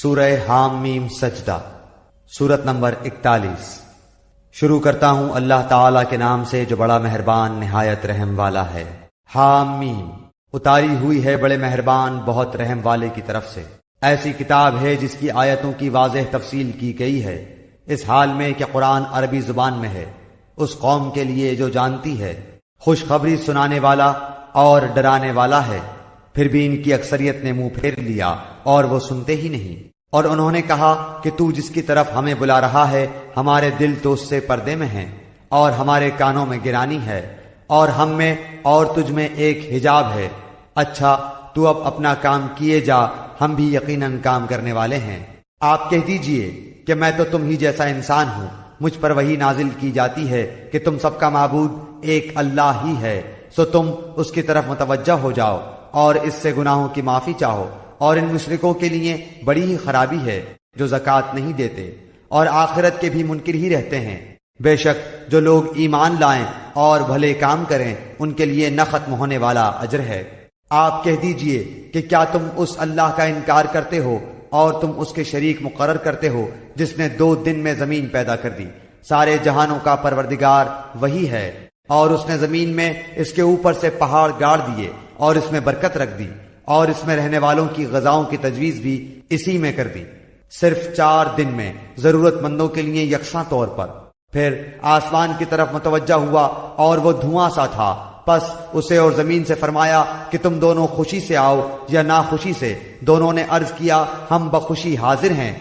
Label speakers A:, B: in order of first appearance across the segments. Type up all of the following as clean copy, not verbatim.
A: سورہ حام میم سجدہ، سورت نمبر 41۔ شروع کرتا ہوں اللہ تعالی کے نام سے جو بڑا مہربان نہایت رحم والا ہے۔ حام میم، اتاری ہوئی ہے بڑے مہربان بہت رحم والے کی طرف سے۔ ایسی کتاب ہے جس کی آیتوں کی واضح تفصیل کی گئی ہے، اس حال میں کہ قرآن عربی زبان میں ہے، اس قوم کے لیے جو جانتی ہے، خوشخبری سنانے والا اور ڈرانے والا ہے۔ پھر بھی ان کی اکثریت نے منہ پھیر لیا اور وہ سنتے ہی نہیں، اور انہوں نے کہا کہ تو جس کی طرف ہمیں بلا رہا ہے ہمارے دل تو اس سے پردے میں ہیں اور ہمارے کانوں میں گرانی ہے، اور ہم میں اور تجھ میں ایک حجاب ہے۔ اچھا تو اب اپنا کام کیے جا، ہم بھی یقیناً کام کرنے والے ہیں۔ آپ کہہ دیجئے کہ میں تو تم ہی جیسا انسان ہوں، مجھ پر وحی نازل کی جاتی ہے کہ تم سب کا معبود ایک اللہ ہی ہے، سو تم اس کی طرف متوجہ ہو جاؤ اور اس سے گناہوں کی معافی چاہو۔ اور ان مشرکوں کے لیے بڑی ہی خرابی ہے جو زکوٰۃ نہیں دیتے اور آخرت کے بھی منکر ہی رہتے ہیں۔ بے شک جو لوگ ایمان لائیں اور بھلے کام کریں ان کے لیے نہ ختم ہونے والا اجر ہے۔ آپ کہہ دیجئے کہ کیا تم اس اللہ کا انکار کرتے ہو اور تم اس کے شریک مقرر کرتے ہو جس نے 2 دن میں زمین پیدا کر دی؟ سارے جہانوں کا پروردگار وہی ہے، اور اس نے زمین میں اس کے اوپر سے پہاڑ گاڑ دیے اور اس میں برکت رکھ دی، اور اس میں رہنے والوں کی غذاؤں کی تجویز بھی اسی میں کر دی، صرف 4 دن میں ضرورت مندوں کے لیے یکساں طور پر۔ پھر آسمان کی طرف متوجہ ہوا اور وہ دھواں سا تھا، پس اسے اور زمین سے فرمایا کہ تم دونوں خوشی سے آؤ یا ناخوشی سے۔ دونوں نے عرض کیا ہم بخوشی حاضر ہیں۔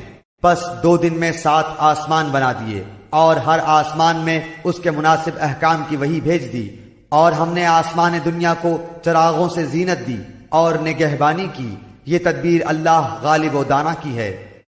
A: پس 2 دن میں 7 آسمان بنا دیے اور ہر آسمان میں اس کے مناسب احکام کی وحی بھیج دی، اور ہم نے آسمان دنیا کو چراغوں سے زینت دی اور نگہبانی کی۔ یہ تدبیر اللہ غالب و دانا کی ہے۔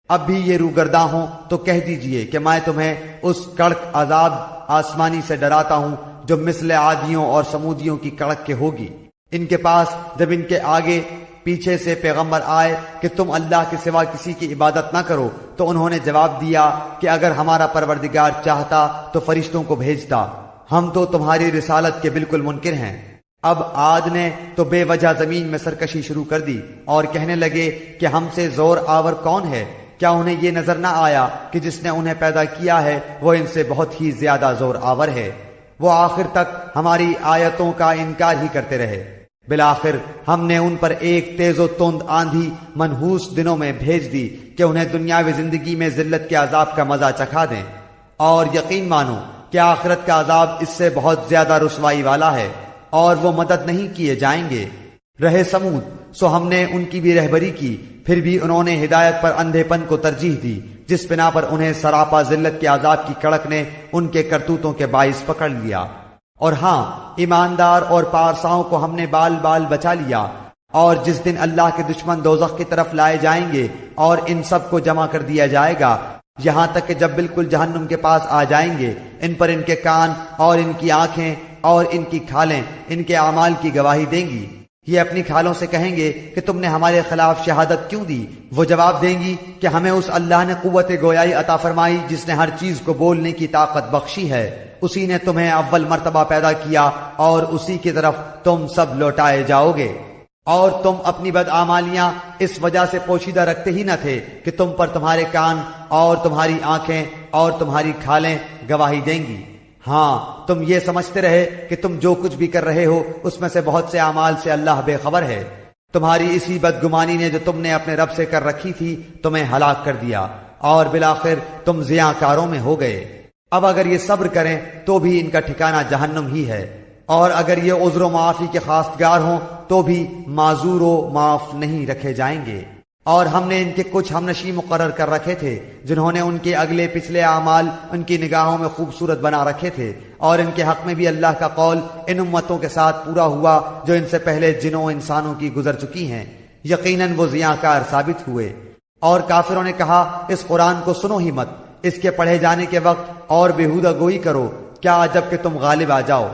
A: اب بھی یہ روگرداں ہوں تو کہہ دیجئے کہ میں تمہیں اس کڑک عذاب آسمانی سے ڈراتا ہوں جو مثل عادیوں اور سمودیوں کی کڑک کے ہوگی۔ ان کے پاس جب ان کے آگے پیچھے سے پیغمبر آئے کہ تم اللہ کے سوا کسی کی عبادت نہ کرو، تو انہوں نے جواب دیا کہ اگر ہمارا پروردگار چاہتا تو فرشتوں کو بھیجتا، ہم تو تمہاری رسالت کے بالکل منکر ہیں۔ اب عاد نے تو بے وجہ زمین میں سرکشی شروع کر دی اور کہنے لگے کہ ہم سے زور آور کون ہے؟ کیا انہیں یہ نظر نہ آیا کہ جس نے انہیں پیدا کیا ہے وہ ان سے بہت ہی زیادہ زور آور ہے؟ وہ آخر تک ہماری آیتوں کا انکار ہی کرتے رہے۔ بالآخر ہم نے ان پر ایک تیز و تند آندھی منحوس دنوں میں بھیج دی کہ انہیں دنیاوی زندگی میں ذلت کے عذاب کا مزہ چکھا دیں، اور یقین مانو کہ آخرت کا عذاب اس سے بہت زیادہ رسوائی والا ہے، اور وہ مدد نہیں کیے جائیں گے۔ رہے سمود، سو ہم نے ان کی بھی رہبری کی، پھر بھی انہوں نے ہدایت پر اندھے پن کو ترجیح دی، جس بنا پر انہیں سراپا ذلت کے عذاب کی کڑک نے ان کے کرتوتوں کے باعث پکڑ لیا۔ اور ہاں، ایماندار اور پارساؤں کو ہم نے بال بال بچا لیا، اور جس دن اللہ کے دشمن دوزخ کی طرف لائے جائیں گے اور ان سب کو جمع کر دیا جائے گا، یہاں تک کہ جب بالکل جہنم کے پاس آ جائیں گے، ان پر ان کے کان اور ان کی آنکھیں اور ان کی کھالیں ان کے اعمال کی گواہی دیں گی۔ یہ اپنی کھالوں سے کہیں گے کہ تم نے ہمارے خلاف شہادت کیوں دی؟ وہ جواب دیں گی کہ ہمیں اس اللہ نے قوت گویائی عطا فرمائی جس نے ہر چیز کو بولنے کی طاقت بخشی ہے۔ اسی نے تمہیں اول مرتبہ پیدا کیا اور اسی کی طرف تم سب لوٹائے جاؤ گے۔ اور تم اپنی بدعمالیاں اس وجہ سے پوشیدہ رکھتے ہی نہ تھے کہ تم پر تمہارے کان اور تمہاری آنکھیں اور تمہاری کھالیں گواہی دیں گی۔ ہاں، تم یہ سمجھتے رہے کہ تم جو کچھ بھی کر رہے ہو اس میں سے بہت سے اعمال سے اللہ بے خبر ہے۔ تمہاری اسی بدگمانی نے جو تم نے اپنے رب سے کر رکھی تھی تمہیں ہلاک کر دیا، اور بالآخر تم ضیاء کاروں میں ہو گئے۔ اب اگر یہ صبر کریں تو بھی ان کا ٹھکانہ جہنم ہی ہے، اور اگر یہ عذر و معافی کے خواستگار ہوں تو بھی معذور و معاف نہیں رکھے جائیں گے۔ اور ہم نے ان کے کچھ ہمنشی مقرر کر رکھے تھے جنہوں نے ان کے اگلے پچھلے اعمال ان کی نگاہوں میں خوبصورت بنا رکھے تھے، اور ان کے حق میں بھی اللہ کا قول ان امتوں کے ساتھ پورا ہوا جو ان سے پہلے جنوں انسانوں کی گزر چکی ہیں، یقیناً وہ ضیاء کار ثابت ہوئے۔ اور کافروں نے کہا اس قرآن کو سنو ہی مت، اس کے پڑھے جانے کے وقت اور بےہودہ گوئی کرو، کیا جب کہ تم غالب آ جاؤ۔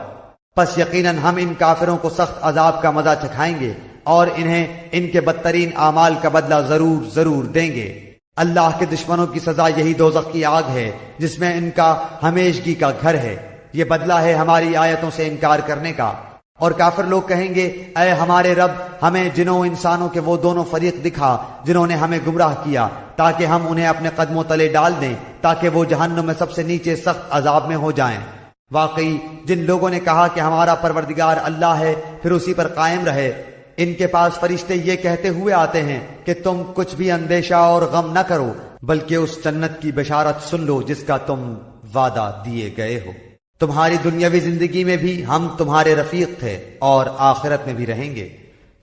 A: پس یقیناً ہم ان کافروں کو سخت عذاب کا مزہ چکھائیں گے اور انہیں ان کے بدترین اعمال کا بدلہ ضرور ضرور دیں گے۔ اللہ کے دشمنوں کی سزا یہی دوزخ کی آگ ہے جس میں ان کا ہمیشگی کا گھر ہے۔ یہ بدلہ ہے ہماری آیتوں سے انکار کرنے کا۔ اور کافر لوگ کہیں گے اے ہمارے رب، ہمیں جنوں انسانوں کے وہ دونوں فریق دکھا جنہوں نے ہمیں گمراہ کیا، تاکہ ہم انہیں اپنے قدموں تلے ڈال دیں تاکہ وہ جہنم میں سب سے نیچے سخت عذاب میں ہو جائیں۔ واقعی جن لوگوں نے کہا کہ ہمارا پروردگار اللہ ہے پھر اسی پر قائم رہے، ان کے پاس فرشتے یہ کہتے ہوئے آتے ہیں کہ تم کچھ بھی اندیشہ اور غم نہ کرو، بلکہ اس جنت کی بشارت سن لو جس کا تم وعدہ دیے گئے ہو۔ تمہاری دنیاوی زندگی میں بھی ہم تمہارے رفیق تھے اور آخرت میں بھی رہیں گے۔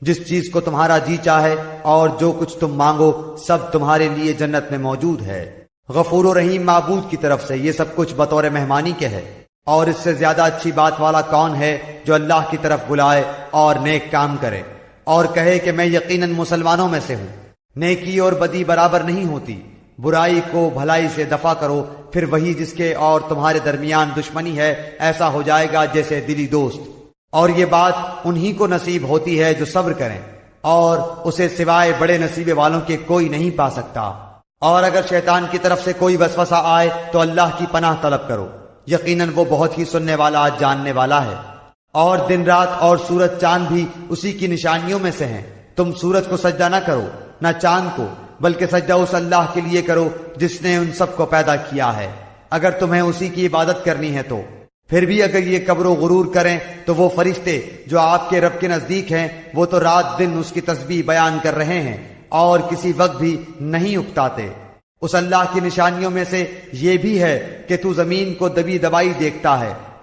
A: جس چیز کو تمہارا جی چاہے اور جو کچھ تم مانگو سب تمہارے لیے جنت میں موجود ہے۔ غفور و رحیم معبود کی طرف سے یہ سب کچھ بطور مہمانی کے ہے، اور اس سے زیادہ اچھی بات والا کون ہے جو اللہ کی طرف بلائے اور نیک کام کرے اور کہے کہ میں یقیناً مسلمانوں میں سے ہوں۔ نیکی اور بدی برابر نہیں ہوتی، برائی کو بھلائی سے دفع کرو، پھر وہی جس کے اور تمہارے درمیان دشمنی ہے ایسا ہو جائے گا جیسے دلی دوست، اور یہ بات انہی کو نصیب ہوتی ہے جو صبر کریں، اور اسے سوائے بڑے نصیبے والوں کے کوئی نہیں پا سکتا۔ اور اگر شیطان کی طرف سے کوئی وسوسہ آئے تو اللہ کی پناہ طلب کرو، یقیناً وہ بہت ہی سننے والا جاننے والا ہے۔ اور دن رات اور سورج چاند بھی اسی کی نشانیوں میں سے ہیں۔ تم سورج کو سجدہ نہ کرو نہ چاند کو، بلکہ سجدہ اس اللہ کے لیے کرو جس نے ان سب کو پیدا کیا ہے، اگر تمہیں اسی کی عبادت کرنی ہے تو۔ پھر بھی اگر یہ کبر و غرور کریں تو وہ فرشتے جو آپ کے رب کے نزدیک ہیں وہ تو رات دن اس کی تسبیح بیان کر رہے ہیں اور کسی وقت بھی نہیں اکتاتے۔ اس اللہ کی نشانیوں میں سے یہ بھی ہے کہ تو زمین کو دبی دبائی دیکھتا ہے،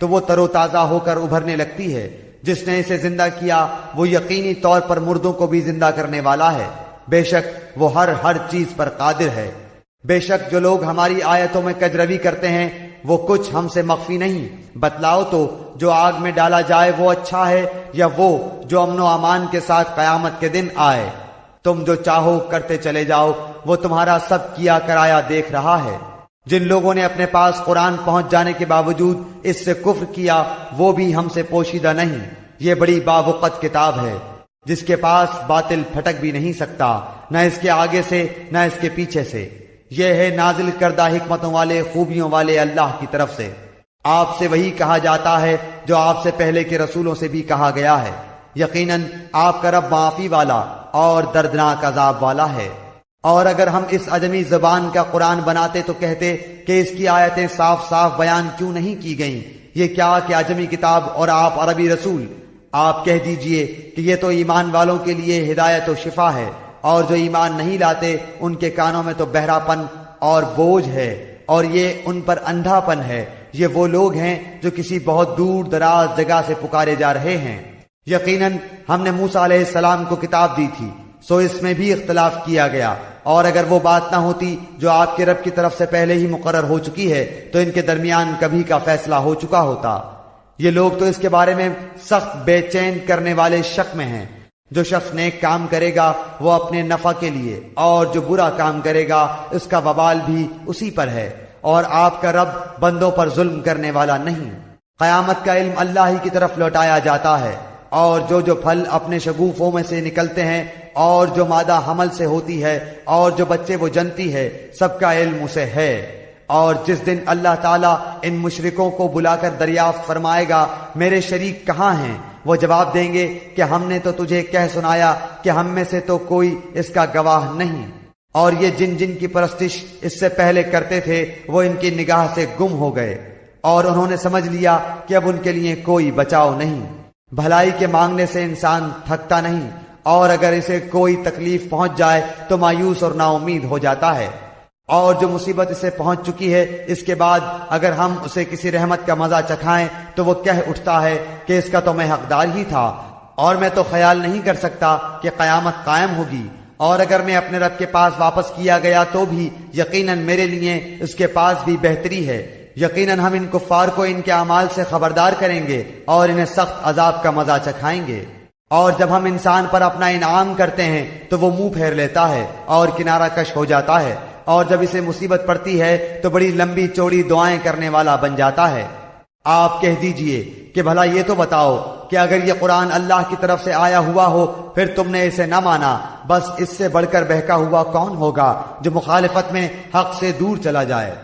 A: تو وہ تر و تازہ ہو کر ابھرنے لگتی ہے۔ جس نے اسے زندہ کیا وہ یقینی طور پر مردوں کو بھی زندہ کرنے والا ہے، بے شک وہ ہر چیز پر قادر ہے۔ بے شک جو لوگ ہماری آیتوں میں کجروی کرتے ہیں وہ کچھ ہم سے مخفی نہیں۔ بتلاؤ تو جو آگ میں ڈالا جائے وہ اچھا ہے یا وہ جو امن و امان کے ساتھ قیامت کے دن آئے؟ تم جو چاہو کرتے چلے جاؤ، وہ تمہارا سب کیا کرایا دیکھ رہا ہے۔ جن لوگوں نے اپنے پاس قرآن پہنچ جانے کے باوجود اس سے کفر کیا وہ بھی ہم سے پوشیدہ نہیں۔ یہ بڑی باوقت کتاب ہے جس کے پاس باطل پھٹک بھی نہیں سکتا، نہ اس کے آگے سے نہ اس کے پیچھے سے۔ یہ ہے نازل کردہ حکمتوں والے خوبیوں والے اللہ کی طرف سے۔ آپ سے وہی کہا جاتا ہے جو آپ سے پہلے کے رسولوں سے بھی کہا گیا ہے، یقیناً آپ کا رب معافی والا اور دردناک عذاب والا ہے۔ اور اگر ہم اس عجمی زبان کا قرآن بناتے تو کہتے کہ اس کی آیتیں صاف صاف بیان کیوں نہیں کی گئیں؟ یہ کیا کہ عجمی کتاب اور آپ عربی رسول؟ آپ کہہ دیجئے کہ یہ تو ایمان والوں کے لیے ہدایت و شفا ہے، اور جو ایمان نہیں لاتے ان کے کانوں میں تو بہراپن اور بوجھ ہے، اور یہ ان پر اندھا پن ہے۔ یہ وہ لوگ ہیں جو کسی بہت دور دراز جگہ سے پکارے جا رہے ہیں۔ یقیناً ہم نے موسیٰ علیہ السلام کو کتاب دی تھی، سو اس میں بھی اختلاف کیا گیا، اور اگر وہ بات نہ ہوتی جو آپ کے رب کی طرف سے پہلے ہی مقرر ہو چکی ہے تو ان کے درمیان کبھی کا فیصلہ ہو چکا ہوتا۔ یہ لوگ تو اس کے بارے میں سخت بے چین کرنے والے شک میں ہیں۔ جو شخص نیک کام کرے گا وہ اپنے نفع کے لیے، اور جو برا کام کرے گا اس کا وبال بھی اسی پر ہے، اور آپ کا رب بندوں پر ظلم کرنے والا نہیں۔ قیامت کا علم اللہ ہی کی طرف لوٹایا جاتا ہے، اور جو پھل اپنے شگوفوں میں سے نکلتے ہیں اور جو مادہ حمل سے ہوتی ہے اور جو بچے وہ جنتی ہے، سب کا علم اسے ہے۔ اور جس دن اللہ تعالیٰ ان مشرکوں کو بلا کر دریافت فرمائے گا میرے شریک کہاں ہیں، وہ جواب دیں گے کہ ہم نے تو تجھے کہہ سنایا کہ ہم میں سے تو کوئی اس کا گواہ نہیں، اور یہ جن کی پرستش اس سے پہلے کرتے تھے وہ ان کی نگاہ سے گم ہو گئے، اور انہوں نے سمجھ لیا کہ اب ان کے لیے کوئی بچاؤ نہیں۔ بھلائی کے مانگنے سے انسان تھکتا نہیں، اور اگر اسے کوئی تکلیف پہنچ جائے تو مایوس اور نا امید ہو جاتا ہے، اور جو مصیبت اسے پہنچ چکی ہے اس کے بعد اگر ہم اسے کسی رحمت کا مزہ چکھائیں تو وہ کہہ اٹھتا ہے کہ اس کا تو میں حقدار ہی تھا، اور میں تو خیال نہیں کر سکتا کہ قیامت قائم ہوگی، اور اگر میں اپنے رب کے پاس واپس کیا گیا تو بھی یقیناً میرے لیے اس کے پاس بھی بہتری ہے۔ یقیناً ہم ان کفار کو ان کے اعمال سے خبردار کریں گے اور انہیں سخت عذاب کا مزہ چکھائیں گے۔ اور جب ہم انسان پر اپنا انعام کرتے ہیں تو وہ منہ پھیر لیتا ہے اور کنارہ کش ہو جاتا ہے، اور جب اسے مصیبت پڑتی ہے تو بڑی لمبی چوڑی دعائیں کرنے والا بن جاتا ہے۔ آپ کہہ دیجئے کہ بھلا یہ تو بتاؤ کہ اگر یہ قرآن اللہ کی طرف سے آیا ہوا ہو پھر تم نے اسے نہ مانا، بس اس سے بڑھ کر بہکا ہوا کون ہوگا جو مخالفت میں حق سے دور چلا جائے۔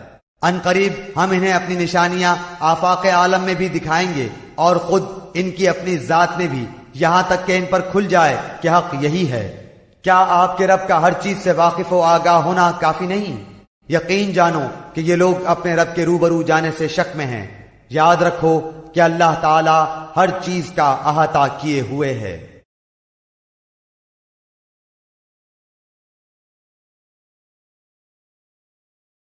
A: ان قریب ہم انہیں اپنی نشانیاں آفاق عالم میں بھی دکھائیں گے اور خود ان کی اپنی ذات میں بھی، یہاں تک کہ ان پر کھل جائے کہ حق یہی ہے۔ کیا آپ کے رب کا ہر چیز سے واقف و آگاہ ہونا کافی نہیں؟ یقین جانو کہ یہ لوگ اپنے رب کے روبرو جانے سے شک میں ہیں۔ یاد رکھو کہ اللہ تعالی ہر چیز کا احاطہ کیے ہوئے ہے۔